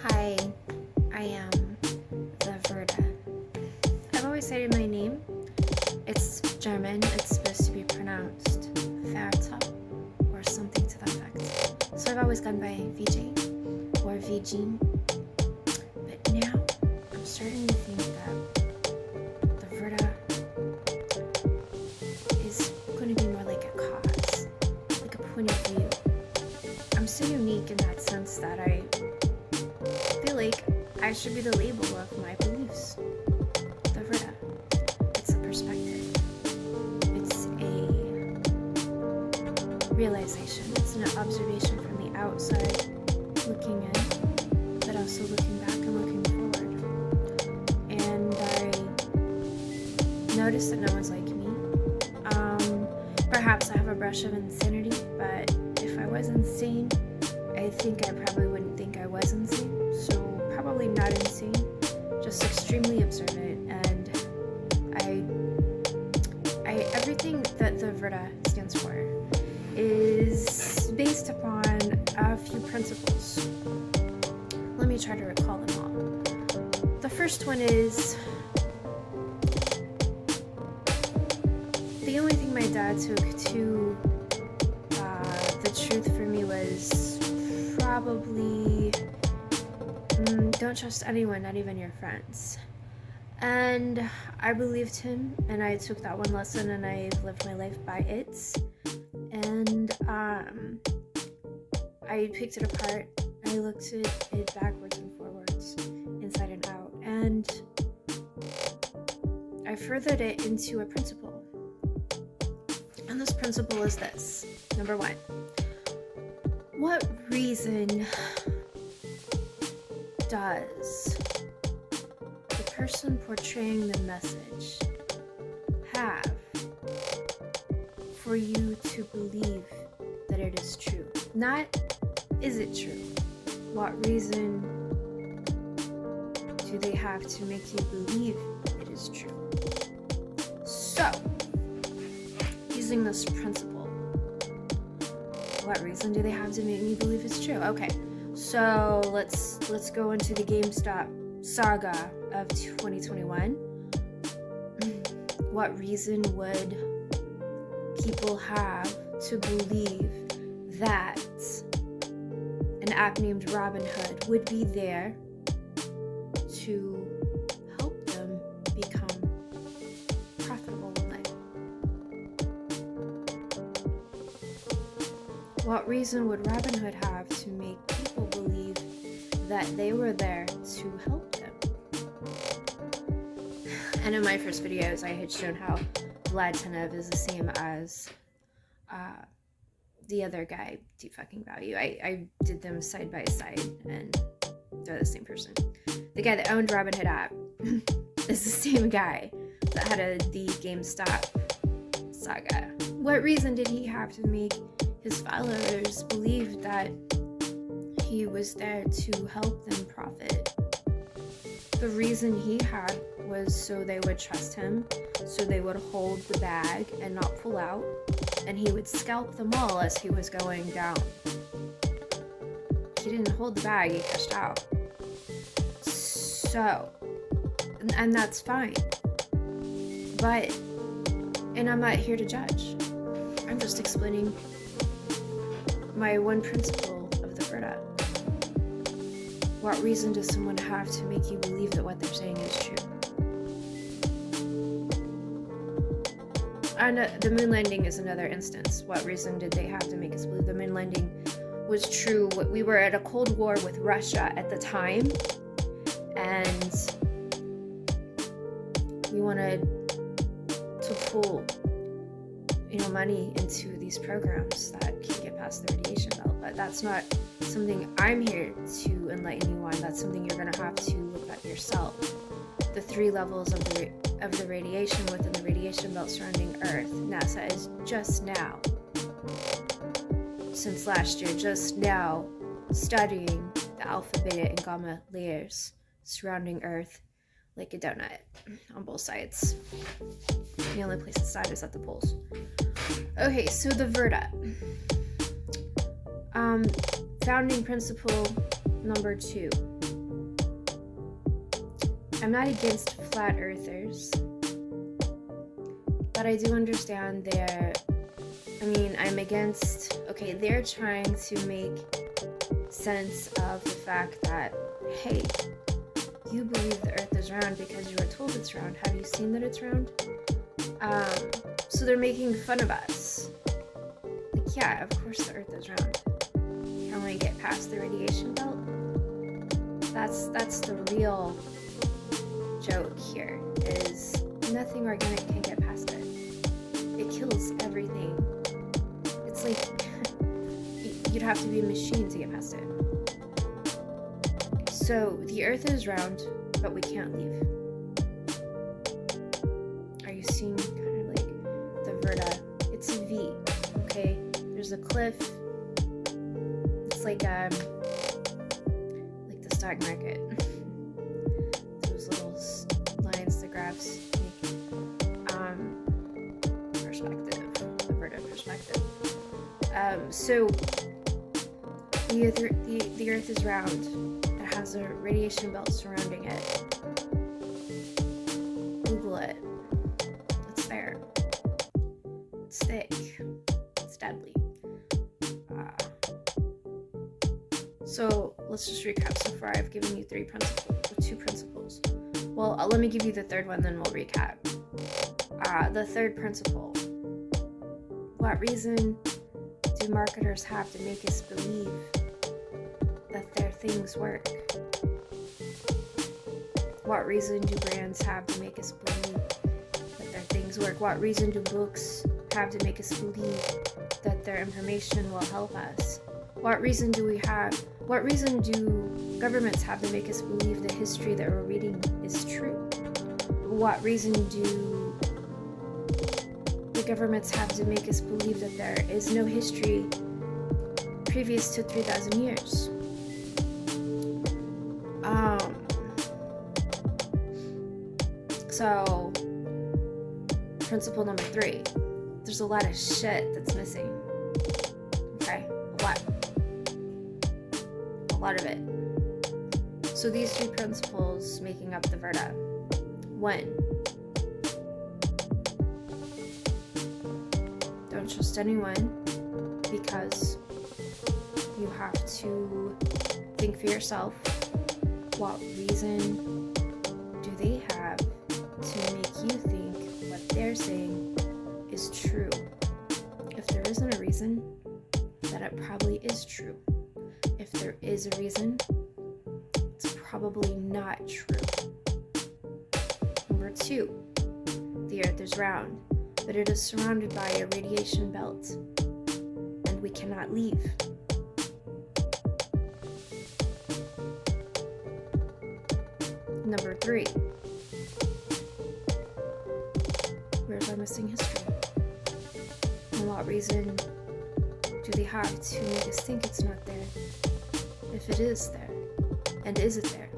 Hi, I am the Verda. I've always cited my name. It's German. It's supposed to be pronounced Verda or something to that effect. So I've always gone by VJ or VG. But now I'm starting to think that the Verda is going to be more like a cause, like a point of view. I'm so unique in that sense that I feel like I should be the label of my beliefs. The Verda. It's a perspective. It's a realization. It's an observation from the outside, looking in, but also looking back and looking forward. And I noticed that no one's like me. Perhaps I have a brush of insanity, but if I was insane, I think I probably wouldn't think I was insane. So probably not insane, just extremely observant. And I everything that the Verda stands for is based upon a few principles. Let me try to recall them all. The first one is the only thing my dad took to the truth for me was probably don't trust anyone, not even your friends. And I believed him, and I took that one lesson, and I've lived my life by it. And I picked it apart. I looked at it backwards and forwards, inside and out, and I furthered it into a principle. And this principle is this. Number one, what reason does the person portraying the message have for you to believe that it is true? Not, is it true? What reason do they have to make you believe it is true? So, using this principle, what reason do they have to make me believe it's true? Okay, so let's go into the GameStop saga of 2021. What reason would people have to believe that an app named Robinhood would be there to help them become profitable in life? What reason would Robinhood have to make people believe that they were there to help them? And in my first videos, I had shown how Vlad Tenev is the same as the other guy, Deep Fucking Value. I did them side by side, and they're the same person. The guy that owned Robinhood app is the same guy that had the GameStop saga. What reason did he have to make his followers believe that he was there to help them profit? The reason he had was so they would trust him, so they would hold the bag and not pull out, and he would scalp them all as he was going down. He didn't hold the bag, he cashed out. So, and that's fine. But, and I'm not here to judge. I'm just explaining my one principle of the Verda. What reason does someone have to make you believe that what they're saying is true? And the moon landing is another instance. What reason did they have to make us believe the moon landing was true? We were at a Cold War with Russia at the time, and we wanted to pull money into these programs that can get past the radiation belt. But that's not something I'm here to enlighten you on. That's something you're going to have to look at yourself. The 3 levels of the radiation within the radiation belt surrounding Earth. NASA is just now, since last year, just now studying the alpha, beta, and gamma layers surrounding Earth like a donut on both sides. The only place it's not is at the poles. Okay, so the Verda. Founding principle number 2. I'm not against flat earthers, but I do understand I'm against, okay, they're trying to make sense of the fact that, hey, you believe the earth is round because you were told it's round. Have you seen that it's round? So they're making fun of us. Like, yeah, of course the earth is round. Can we get past the radiation belt? That's the real joke here, is nothing organic can get past it. It kills everything. It's like you'd have to be a machine to get past it. So the earth is round, but we can't leave. Are you seeing kind of like the Verda? It's a V, okay? There's a cliff. It's like the stock market. Those little lines, the graphs make perspective, the Verda perspective. So the earth is round. It has a radiation belt surrounding it. Google it. It's there. It's thick. It's deadly. So let's just recap. So far I've given you two principles. Well, let me give you the third one, then we'll recap. The third principle. What reason do marketers have to make us believe that their things work? What reason do brands have to make us believe that their things work? What reason do books have to make us believe that their information will help us? What reason do governments have to make us believe the history that we're reading is true? What reason do the governments have to make us believe that there is no history previous to 3,000 years? So, principle number 3, there's a lot of shit that's missing. Okay, a lot of it. So these 3 principles making up the Verda. 1, don't trust anyone, because you have to think for yourself. What reason do they have to make you think what they're saying is true? If there isn't a reason, then it probably is true. If there is a reason, it's probably not true. Number 2, the earth is round, but it is surrounded by a radiation belt, and we cannot leave. Number 3, where's our missing history? And what reason do they have to make us think it's not there, if it is there? And is it there?